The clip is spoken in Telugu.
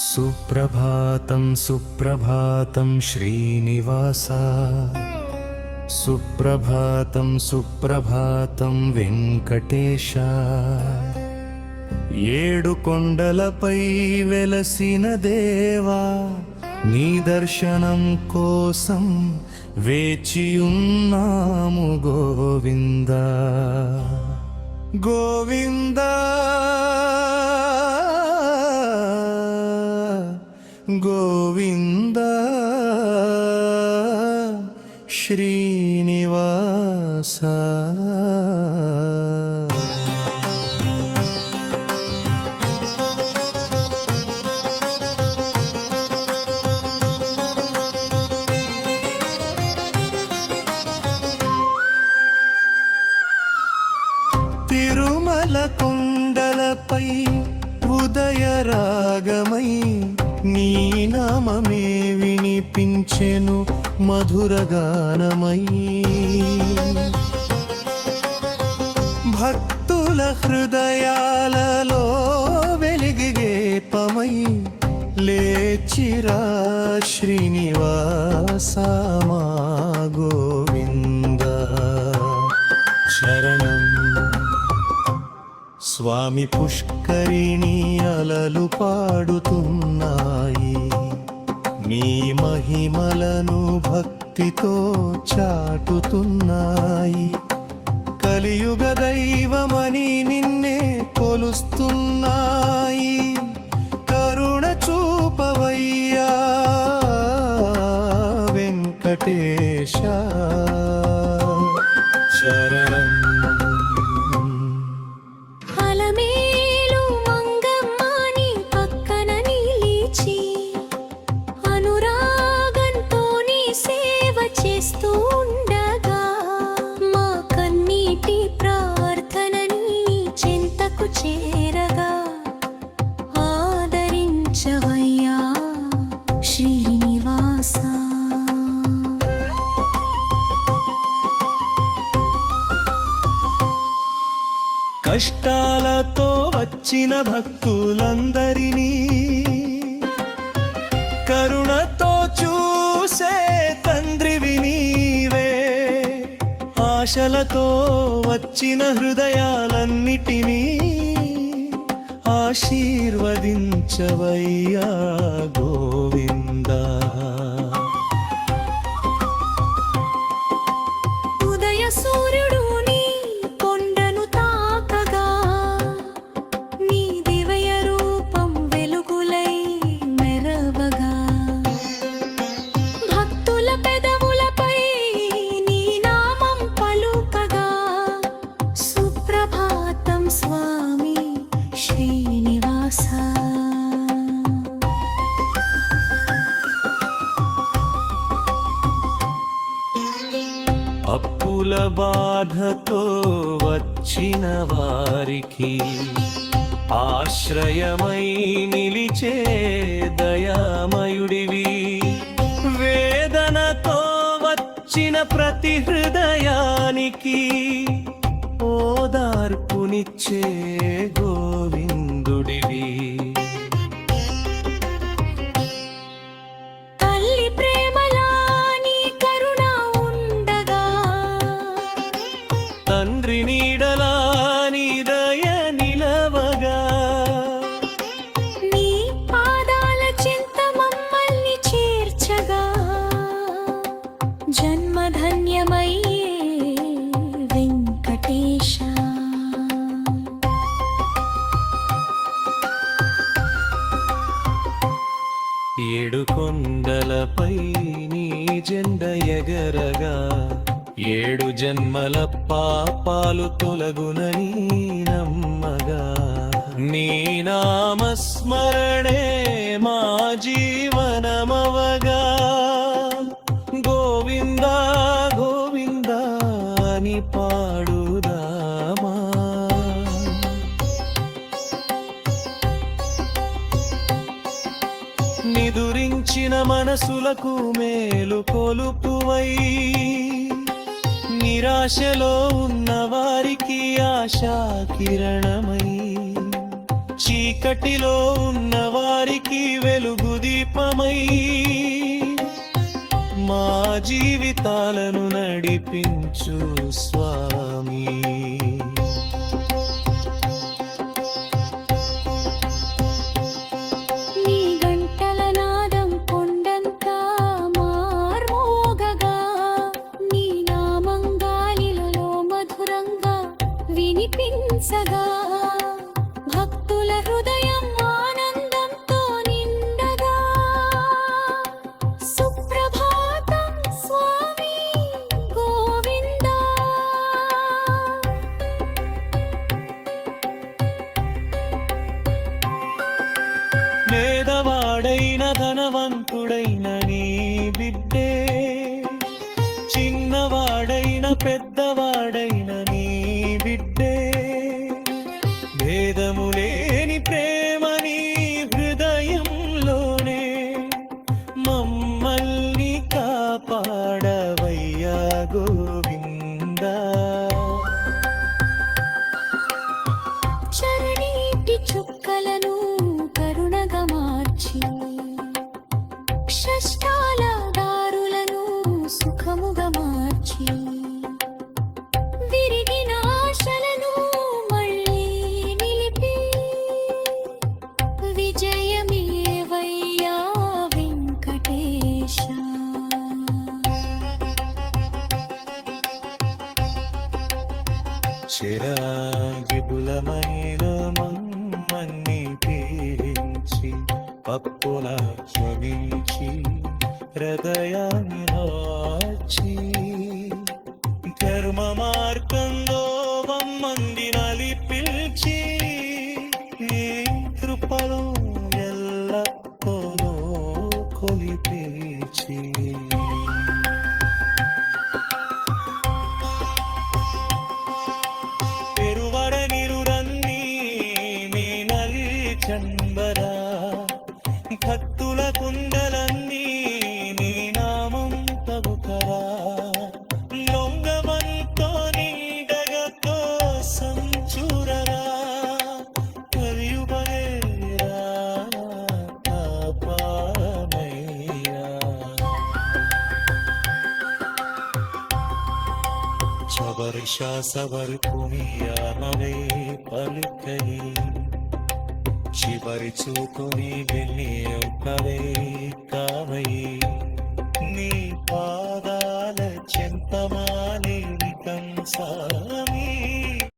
సుప్రభాతం సుప్రభాతం శ్రీనివాస, సుప్రభాతం సుప్రభాతం వెంకటేశ. ఏడు కొండలపై వెలసిన దేవా, నీ దర్శనం కోసం వేచియున్నాము గోవిందా గోవిందా గోవిందా శ్రీనివాస. తిరుమల కొండలపై ఉదయ రాగమై నీ నామమే వినిపించెను మధురగానమై. భక్తుల హృదయాలలో వెలిగి దీపమై లేచిరా శ్రీనివాస మా గోవింద. శరణం స్వామి. పుష్కరిణి అలలు పాడుతున్నాయి, నీ మహిమలను భక్తితో చాటుతున్నాయి. కలియుగ దైవమని నిన్నే కొలుస్తున్నాయి. కరుణ చూపవయ్యా వెంకటేశ. శరణం. చేరగా ఆదరించవయ్యా శ్రీనివాస. కష్టాలతో వచ్చిన భక్తులందరినీ కరుణతో చూసే తండ్రివి నీవే. ఆశలతో వచ్చిన హృదయాలన్నిటినీ ఆశీర్వదించవయ్యా గోవిందా. ఉదయ సూర్యుడు నీ కొండను తాకగా, నీ దివ్య రూపం వెలుగులై మెరవగా. భక్తుల పెదవులపై నీ నామం పలుకగా, సుప్రభాతం స్వామి శ్రీనివాస. అప్పుల బాధతో వచ్చిన వారికి ఆశ్రయమై నిలిచే దయామయుడివి. వేదనతో వచ్చిన ప్రతి హృదయానికి ఓదార్పునిచ్చే గోవిందుడివి. తల్లి ప్రేమలా నీ కరుణ ఉండగా, తండ్రి నీడలా నీ దయ నిలవగా. నీ పాదాల చెంత మమ్మల్ని చేర్చగా, జన్మధన్యమయ్యే వెంకటేశ. ఏడు కొండలపై నీ జెండ ఎగరగా, ఏడు జన్మల పాపాలు తొలగునని నమ్మగా. నీ నామస్మరణే మా జీవనమవగా. గోవిందా గోవిందా అని పాడుదామా. నిదురించిన మనసులకు మేలు కొలుపువై, నిరాశలో ఉన్న వారికి ఆశా కిరణమై. చీకటిలో ఉన్న వారికి వెలుగు దీపమై మా జీవితాలను నడిపించు స్వామి. నీ గంటల నాదం కొండంతా మార్మోగగా, నీ నామం గాలిలలో మధురంగా వినిపించగా, భక్తుల హృదయం ఆనందంతో నిండగా. సుప్రభాతం స్వామి గోవిందా. పేదవాడైన ధనవంతుడైన నీ బిడ్డే, చిన్నవాడైన పెద్దవాడైన నీ బిడ్డే, భేదము లేని ప్రేమ నీ హృదయంలోనే మమ్మల్ని కాపాడవయ్యా గోవిందా. చరణీటి చుక్కలను కరుణగా మార్చి, కష్టాల దారులను సుఖముగా మార్చి, విరిగిన ఆశలను మళ్ళీ నిలిపి, విజయమేవయ్యా వెంకటేశ. చిరాగిబులమైన మమ్మల్ని పీడించి, పప్పున క్షమించి, హృదయాన్ని నాచి, ధర్మ మార్గంలో మమ్మంది నలిపిల్చి, నీ కృపలో ఎల్లప్పుడూ కొలిపిల్చి. చంబరా భక్తుల కుండలన్నీ నీ నామం తగుకరా, లొంగమంతో నిండగతో సంచురరా, కలియుగేరా పాపమయ్యా. చవర్షా సవర్ కుమియానవే పలుకై, చివరి చూపుని వెళ్ళి కవే కావై, నీ పాదాల చెంతమాలి కంసామి.